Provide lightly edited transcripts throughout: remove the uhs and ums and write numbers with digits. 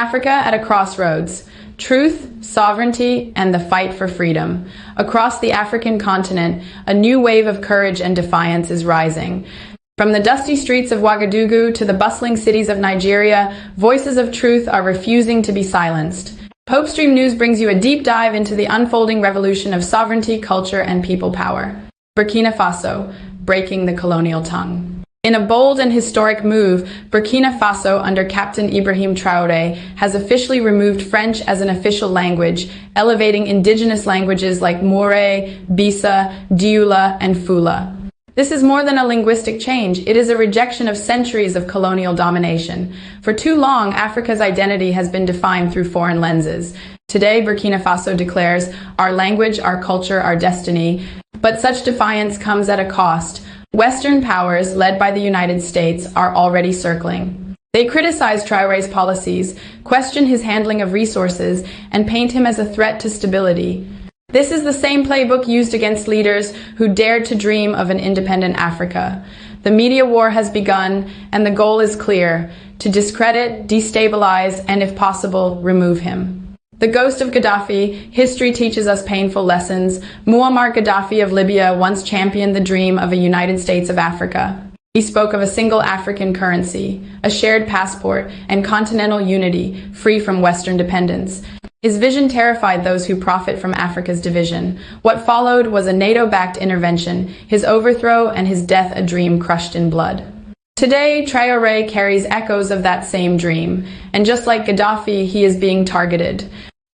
Africa at a crossroads. Truth, sovereignty, and the fight for freedom. Across the African continent, a new wave of courage and defiance is rising. From the dusty streets of Ouagadougou to the bustling cities of Nigeria, voices of truth are refusing to be silenced. HopeStreamNews brings you a deep dive into the unfolding revolution of sovereignty, culture, and people power. Burkina Faso, breaking the colonial tongue. In a bold and historic move, Burkina Faso, under Captain Ibrahim Traoré, has officially removed French as an official language, elevating indigenous languages like Moore, Bisa, Dioula, and Fula. This is more than a linguistic change. It is a rejection of centuries of colonial domination. For too long, Africa's identity has been defined through foreign lenses. Today, Burkina Faso declares, "Our language, our culture, our destiny." But such defiance comes at a cost. Western powers, led by the United States, are already circling. They criticize Traoré's policies, question his handling of resources, and paint him as a threat to stability. This is the same playbook used against leaders who dared to dream of an independent Africa. The media war has begun, and the goal is clear: to discredit, destabilize, and if possible, remove him. The ghost of Gaddafi, history teaches us painful lessons. Muammar Gaddafi of Libya once championed the dream of a United States of Africa. He spoke of a single African currency, a shared passport, and continental unity, free from Western dependence. His vision terrified those who profit from Africa's division. What followed was a NATO-backed intervention, his overthrow and his death a dream crushed in blood. Today, Traoré carries echoes of that same dream, and just like Gaddafi, he is being targeted.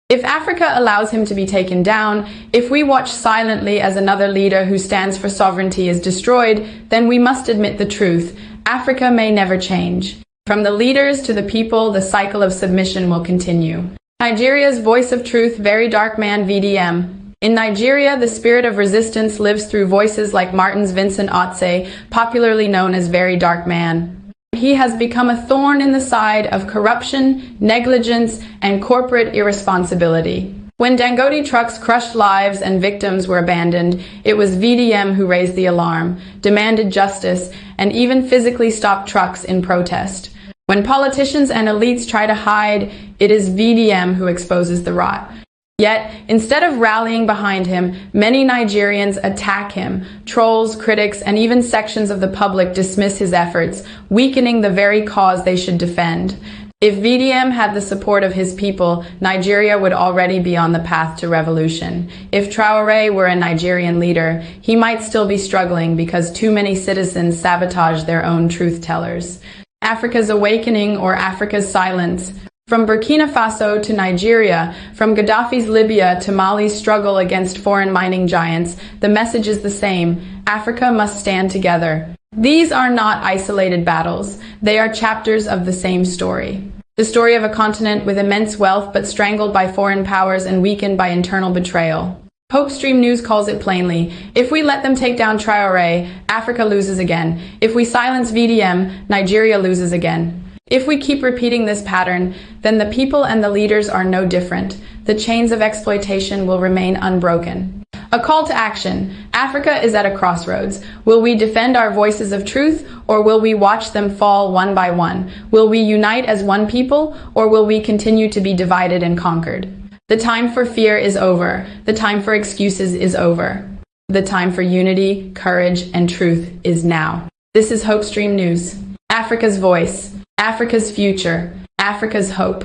If Africa allows him to be taken down, if we watch silently as another leader who stands for sovereignty is destroyed, then we must admit the truth: Africa may never change. From the leaders to the people, the cycle of submission will continue. Nigeria's voice of truth, VeryDarkMan VDM. In Nigeria, the spirit of resistance lives through voices like Martin's Vincent Otse, popularly known as VeryDarkMan. He has become a thorn in the side of corruption, negligence, and corporate irresponsibility. When Dangote trucks crushed lives and victims were abandoned, it was VDM who raised the alarm, demanded justice, and even physically stopped trucks in protest. When politicians and elites try to hide, it is VDM who exposes the rot. Yet, instead of rallying behind him, many Nigerians attack him. Trolls, critics, and even sections of the public dismiss his efforts, weakening the very cause they should defend. If VDM had the support of his people, Nigeria would already be on the path to revolution. If Traoré were a Nigerian leader, he might still be struggling because too many citizens sabotage their own truth-tellers. Africa's awakening or Africa's silence. From Burkina Faso to Nigeria, from Gaddafi's Libya to Mali's struggle against foreign mining giants, the message is the same: Africa must stand together. These are not isolated battles. They are chapters of the same story. The story of a continent with immense wealth but strangled by foreign powers and weakened by internal betrayal. HopeStreamNews calls it plainly: if we let them take down Traoré, Africa loses again. If we silence VDM, Nigeria loses again. If we keep repeating this pattern, then the people and the leaders are no different. The chains of exploitation will remain unbroken. A call to action. Africa is at a crossroads. Will we defend our voices of truth, or will we watch them fall one by one? Will we unite as one people, or will we continue to be divided and conquered? The time for fear is over. The time for excuses is over. The time for unity, courage, and truth is now. This is HopeStreamNews. Africa's voice. Africa's future, Africa's hope.